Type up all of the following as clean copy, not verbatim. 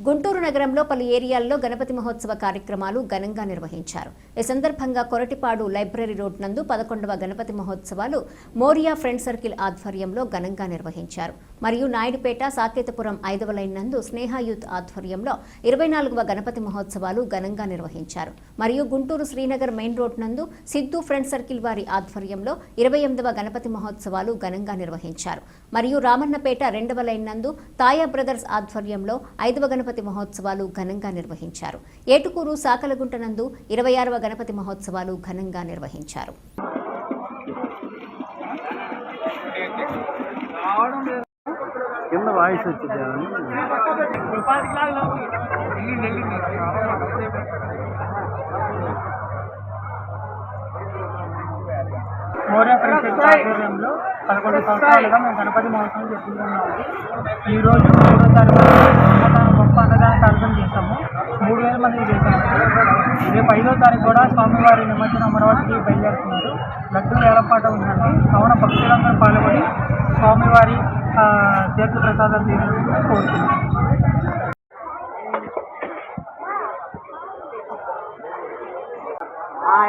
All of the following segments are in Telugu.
గుంటూరు నగరంలో పలు ఏరియాల్లో గణపతి మహోత్సవ కార్యక్రమాలు ఘనంగా నిర్వహించారు. ఈ సందర్భంగా కొరటిపాడు లైబ్రరీ రోడ్ నందు 11వ గణపతి మహోత్సవాలు మోరియా ఫ్రెండ్ సర్కిల్ ఆధ్వర్యంలో ఘనంగా నిర్వహించారు. మరియు నాయుడుపేట సాకేతపురం 5వ లైన్ నందు స్నేహ యూత్ ఆధ్వర్యంలో 24వ గణపతి మహోత్సవాలు ఘనంగా నిర్వహించారు. మరియు గుంటూరు శ్రీనగర్ మెయిన్ రోడ్ నందు సిద్ధు ఫ్రెండ్ సర్కిల్ వారి ఆధ్వర్యంలో 28వ గణపతి మహోత్సవాలు ఘనంగా నిర్వహించారు. మరియు రామన్నపేట 2వ లైన్ నందు తాయా బ్రదర్స్ ఆధ్వర్యంలో 5వ గణపతి మహోత్సవాలు ఘనంగా నిర్వహించారు. ఏటుకూరు సాకలగుంట నందు 26వ గణపతి మహోత్సవాలు ఘనంగా నిర్వహించారు. కింద వాయిస్ వచ్చింది. మోరియా ఫ్రెండ్స్ ఆధ్వర్యంలో 11 సంవత్సరాలుగా మేము గణపతి మహోత్సవం జరుపుకుంటున్నాము. ఈరోజు 3వ తారీఖు గొప్ప అన్నదాన కార్యక్రమం చేస్తాము. 3000 మందికి చేశాము. రేపు 5వ తారీఖు కూడా స్వామివారి నిమజ్జనం అమరావతికి బయలుదేరుతున్నారు. లడ్డు వేలపాట ఉందండి. కావున భక్తులందరూ పాల్గొని స్వామివారి తీర్థ ప్రసాదం తీసుకోవాలని కోరుతున్నాం.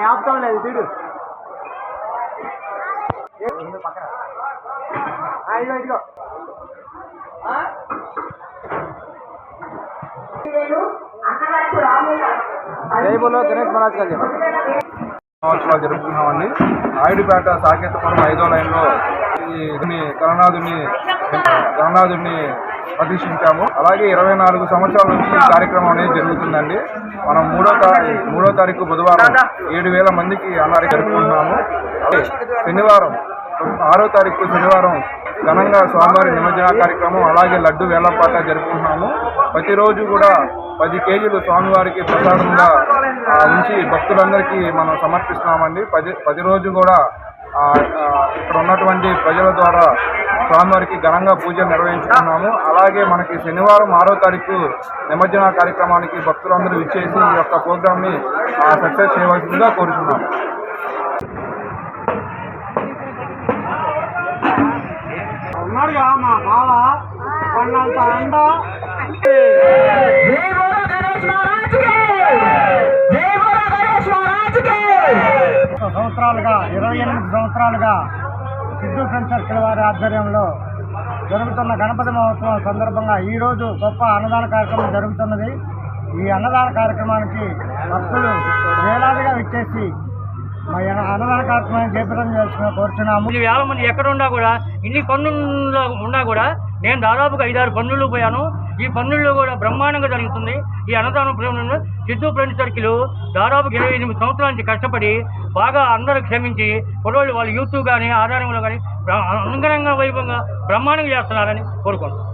యాప్తం లేదు తీడు గణేష్ మహారాజ్ గారు మహోత్సవాలు జరుపుకున్నామండి. నాయుడుపేట సాకేతపురం 5వ లైన్లో ఈ గణనాథుడిని ప్రతిష్ఠించాము. అలాగే 24 సంవత్సరాల నుంచి ఈ కార్యక్రమం అనేది జరుగుతుందండి. మనం 3వ తారీఖు బుధవారం 7,000 మందికి అన్నారి జరుపుకుంటున్నాము. శనివారం 6వ తారీఖు శనివారం ఘనంగా స్వామివారి నిమజ్జన కార్యక్రమం అలాగే లడ్డు వేలంపాట జరుపుకుంటున్నాము. ప్రతిరోజు కూడా 10 కేజీలు స్వామివారికి ప్రసాదంగా ఉంచి భక్తులందరికీ మనం సమర్పిస్తున్నామండి. ప్రతిరోజు కూడా ఇక్కడ ఉన్నటువంటి ప్రజల ద్వారా స్వామివారికి ఘనంగా పూజలు నిర్వహించుకున్నాము. అలాగే మనకి శనివారం 6వ తారీఖు నిమజ్జన కార్యక్రమానికి భక్తులందరూ విచ్చేసి ఈ యొక్క ప్రోగ్రామ్ని సక్సెస్ చేయవలసిందిగా కోరుతున్నాము. ఉన్నాడుగా మా బావ వాళ్ళంత అండ సంవత్సరాలుగా 28 సంవత్సరాలుగా సిద్ధు ఫ్రెండ్ సర్కిల్ వారి ఆధ్వర్యంలో జరుగుతున్న గణపతి మహోత్సవం సందర్భంగా ఈరోజు గొప్ప అన్నదాన కార్యక్రమం జరుగుతున్నది. ఈ అన్నదాన కార్యక్రమానికి భక్తులు వేలాదిగా విచ్చేసి అన్నదాన కార్యక్రమాన్ని జయప్రదం చేసుకుని కోరుచున్నాము. 1000 మంది ఎక్కడ ఉన్నా కూడా ఇన్ని పన్నుల్లో ఉన్నా కూడా నేను దాదాపుగా 5-6 పన్నులు పోయాను. ఈ పన్నుల్లో కూడా బ్రహ్మాండంగా జరుగుతుంది. ఈ అన్నదాన ప్రేమను సిద్ధు ఫ్రెండ్ సర్కిల్ దాదాపు 28 సంవత్సరాల నుంచి కష్టపడి బాగా అందరూ క్షమించి పొడవళ్ళు వాళ్ళు యూత్ కానీ ఆధారంలో కానీ అంగరంగ వైభవంగా బ్రహ్మాండంగా చేస్తున్నారని కోరుకుంటున్నాను.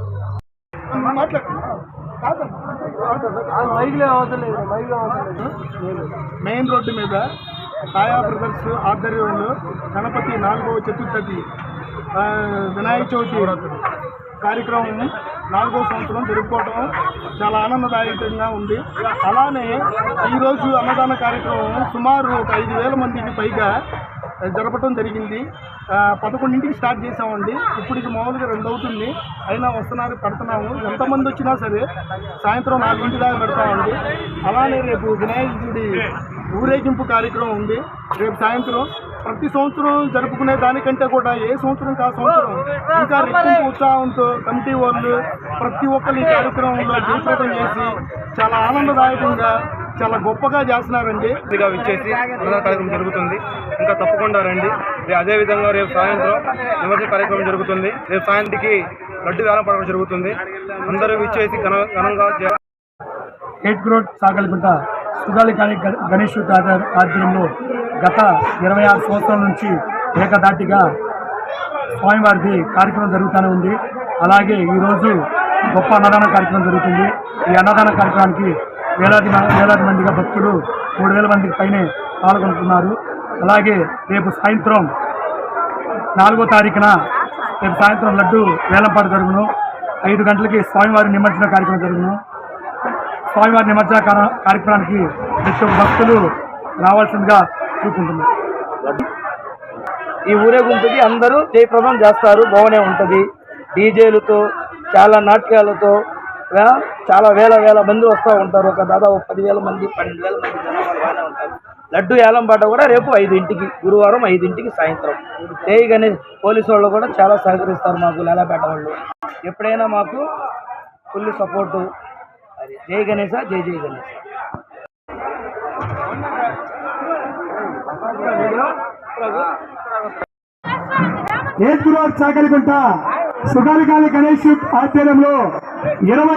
మెయిన్ రోడ్డు మీద తాయా బ్రదర్స్ ఆధ్వర్యంలో గణపతి 4వ చతుర్థి వినాయక చవితి కార్యక్రమం 4వ సంవత్సరం జరుపుకోవడం చాలా ఆనందదాయకంగా ఉంది. అలానే ఈరోజు అన్నదాన కార్యక్రమం సుమారు ఒక 5,000 మందికి పైగా జరపడం జరిగింది. 11ంటికి స్టార్ట్ చేసామండి. ఇప్పటికి మామూలుగా 2 అవుతుంది. అయినా వస్తున్నారు, పెడుతున్నాము. ఎంతమంది వచ్చినా సరే సాయంత్రం 4 దాకా పెడతామండి. అలానే రేపు వినాయకుడి ఊరేగింపు కార్యక్రమం ఉంది. రేపు సాయంత్రం ప్రతి సంవత్సరం జరుపుకునే దానికంటే కూడా ఏ సంవత్సరం కా సంవత్సరం ఇంకా రెట్టింపు ఉత్సాహంతో కమిటీ వాళ్ళు ప్రతి ఒక్కరు ఈ కార్యక్రమంలో జయప్రదం చేసి చాలా ఆనందదాయకంగా చాలా గొప్పగా చేస్తున్నారండి. విచ్చేసి కార్యక్రమం జరుగుతుంది. ఇంకా తప్పకుండా రండి. అదేవిధంగా రేపు సాయంత్రం నిమజ్జన కార్యక్రమం జరుగుతుంది. రేపు సాయంత్రికి లడ్డు వేలంపాట జరుగుతుంది. అందరూ విచ్చేసి ఘనంగా రోడ్ సాగలిగుంట సుగాలి గణేష్ ఆధ్వర్యంలో గత 26 సంవత్సరాల నుంచి ఏకదాటిగా స్వామివారిది కార్యక్రమం జరుగుతూనే ఉంది. అలాగే ఈరోజు గొప్ప అన్నదాన కార్యక్రమం జరుగుతుంది. ఈ అన్నదాన కార్యక్రమానికి వేలాది మందిగా భక్తులు 3,000 మందికి పైనే పాల్గొంటున్నారు. అలాగే రేపు సాయంత్రం 4వ తారీఖున రేపు సాయంత్రం లడ్డు వేలంపాట జరుగును. 5 గంటలకి స్వామివారి నిమజ్జన కార్యక్రమం జరుగును. స్వామివారి నిమజ్జన కార్యక్రమానికి ప్రతి ఒక్క భక్తులు రావాల్సిందిగా చూసుకుంటున్నారు. ఈ ఊరేగింపుకి అందరూ జయప్రదం చేస్తారు. బాగానే ఉంటుంది. డీజేలతో చాలా నాట్యాలతో చాలా వేల మంది వస్తూ ఉంటారు. ఒక దాదాపు 10,000 మంది 12,000 మంది జనాభాలు బాగానే ఉంటారు. లడ్డు ఏలంపాట కూడా రేపు 5ంటికి, గురువారం 5ంటికి సాయంత్రం. జై గణేష్ పోలీసు వాళ్ళు కూడా చాలా సహకరిస్తారు మాకు. లేలాపేట వాళ్ళు ఎప్పుడైనా మాకు ఫుల్ సపోర్టు. అది జై గణేశ, జై గణేశ. ఏర్పురోడ్ చాకలిగుంట సుగాలిగాలి గణేష్ ఆధ్వర్యంలో 20